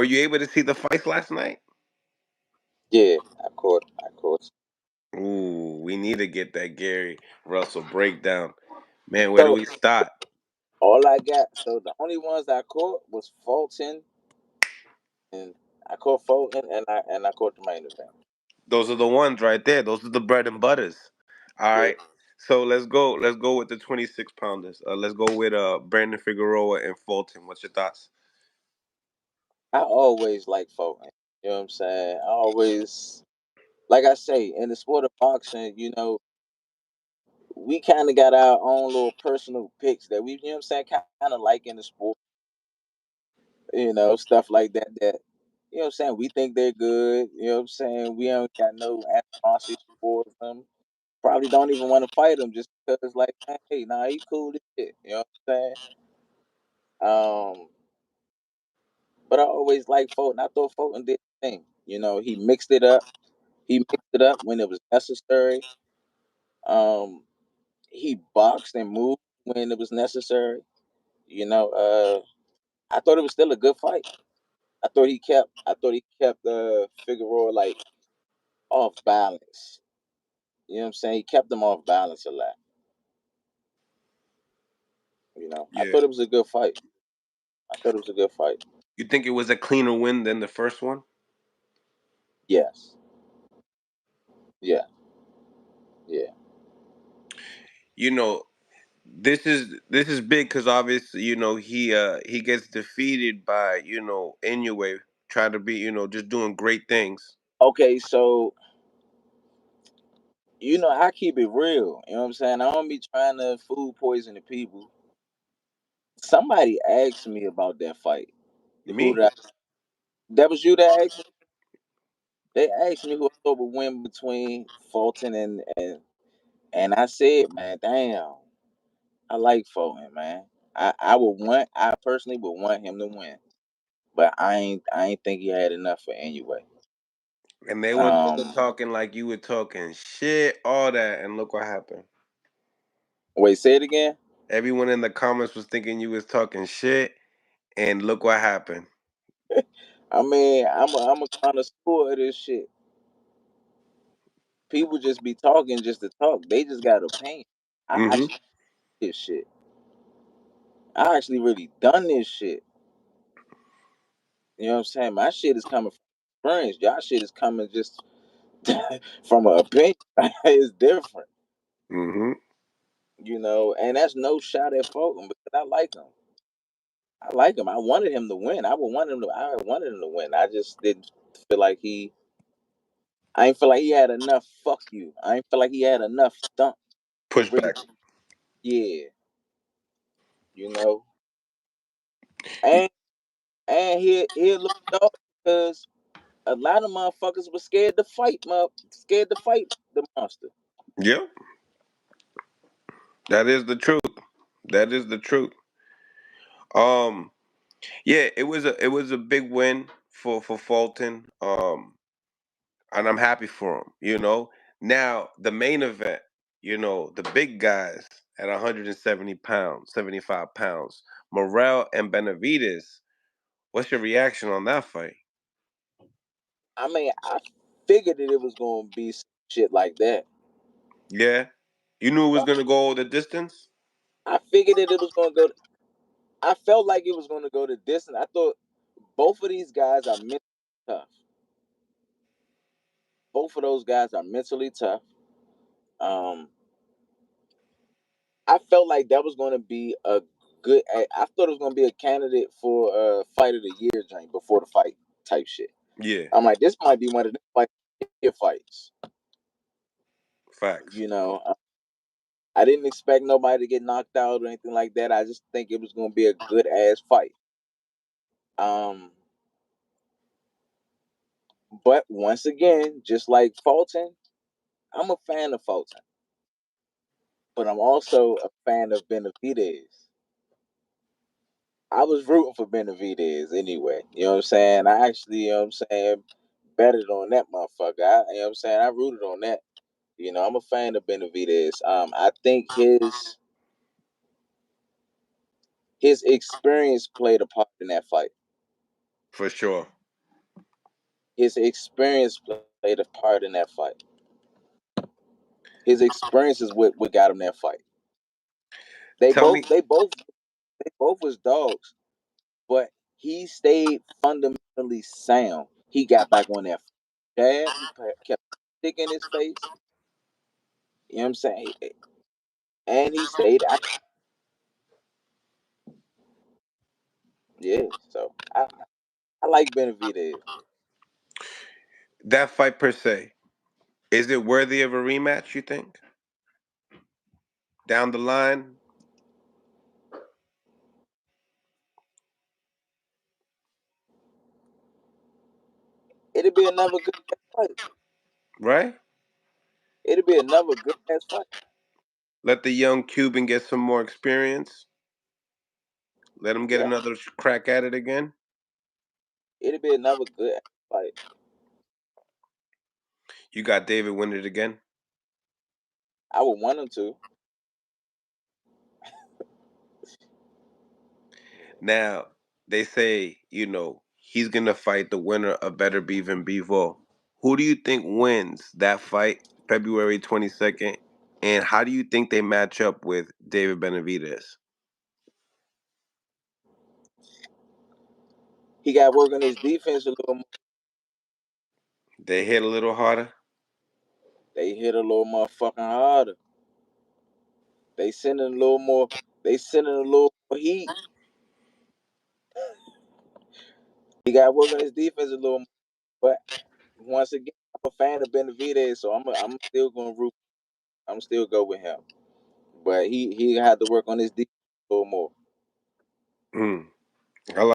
you able to see the fights last night? Yeah, I caught. Ooh, we need to get that Gary Russell breakdown. Man, where do So we start? all I got. So the only ones I caught was Fulton, and I caught Fulton, and I caught the main event. Those are the ones right there. Those are the bread and butters. All Yeah, right. So let's go. Let's go with the 26 pounders. Let's go with Brandon Figueroa and Fulton. What's your thoughts? I always like Fulton. You know what I'm saying? I always, like I say, in the sport of boxing, we kind of got our own little personal picks that we, you know what I'm saying, kind of like in the sport. Stuff like that. You know what I'm saying? We think they're good. You know what I'm saying? We don't got no animosity towards them. Probably don't even want to fight them just because it's like, hey, nah, he cool as shit. You know what I'm saying? But I always like Fulton. I thought Fulton did the thing. He mixed it up. He mixed it up when it was necessary. Um, he boxed and moved when it was necessary. You know, I thought it was still a good fight. I thought he kept Figueroa like off balance. You know what I'm saying? He kept them off balance a lot. I Yeah. thought it was a good fight. I thought it was a good fight. You think it was a cleaner win than the first one? Yes. Yeah. Yeah. You know, this is big because obviously he gets defeated by Inoue, trying to be just doing great things. Okay, so I keep it real. You know what I'm saying? I don't be trying to food poison the people. Somebody asked me about that fight. Who Me? did I, that was you that asked me? They asked me who I thought would win between Fulton and I said, man, damn, I like Fulton, man. I personally would want him to win, but I ain't think he had enough for anyway. And they were Um, talking like you were talking shit, all that, and look what happened. Wait, say it again. Everyone in the comments was thinking you was talking shit, and look what happened. I mean, I'm a connoisseur of this shit. People just be talking just to talk. They just got opinion. I Hmm. actually this shit. I actually really done this shit. You know what I'm saying? My shit is coming from experience. Y'all shit is coming just from an opinion. It's different. Hmm. And that's no shot at Fulton because I like him. I like him. I wanted him to win. I wanted him to win. I just didn't feel like he I ain't feel like he had enough fuck you. I ain't feel like he had enough thump to really Pushback. yeah, you know. And he looked dog because a lot of motherfuckers were scared to fight the monster. Yep, that is the truth. That is the truth. Um, yeah, it was a big win for Fulton. And I'm happy for him. Now the main event. The big guys at 170 pounds, 75 pounds. Morell and Benavidez. What's your reaction on that fight? I mean, I figured that it was gonna be some shit like that. Yeah, you knew it was gonna go the distance. I figured that it was gonna go. I felt like it was gonna go the distance. I thought both of these guys are mentally tough. Both of those guys are mentally tough. Um, I felt like that was gonna be a good. I thought it was gonna be a candidate for fight of the year, Jane, before the fight type shit. Yeah, I'm like, this might be one of the fights. facts. You know, I didn't expect nobody to get knocked out or anything like that. I just think it was gonna be a good ass fight. Um, but once again, just like Fulton, I'm a fan of Fulton, but I'm also a fan of Benavidez. I was rooting for Benavidez anyway. You know what I'm saying? I actually, betted on that motherfucker. You know what I'm saying? I rooted on that. I'm a fan of Benavidez. I think his experience played a part in that fight. For sure. his experience played a part in that fight. His experience is what got him that fight. They Tell both me, they both they both was dogs, but he stayed fundamentally sound. He got back on that jab. He kept stick in his face. You know what I'm saying? And he stayed out. Yeah. So I like Benavidez. that fight per se, is it worthy of a rematch, you think? Down the line, It'll be another good fight. right? It'll be another good ass fight. Let the young Cuban get some more experience. Let him get Yeah. another crack at it again. It'll be another good ass fight. You got David win it again. I would want him to. Now, they say, he's going to fight the winner of Beterbiev and Bivol. Who do you think wins that fight February 22nd? And how do you think they match up with David Benavidez? He got work on his defense a little more. They hit a little harder, They hit a little motherfucking harder. They sending a little more. They sending a little more heat. He got work on his defense a little more. But once again, I'm a fan of Benavidez, so I'm still gonna root. I'm still go with him. But he had to work on his defense a little more. Mm, I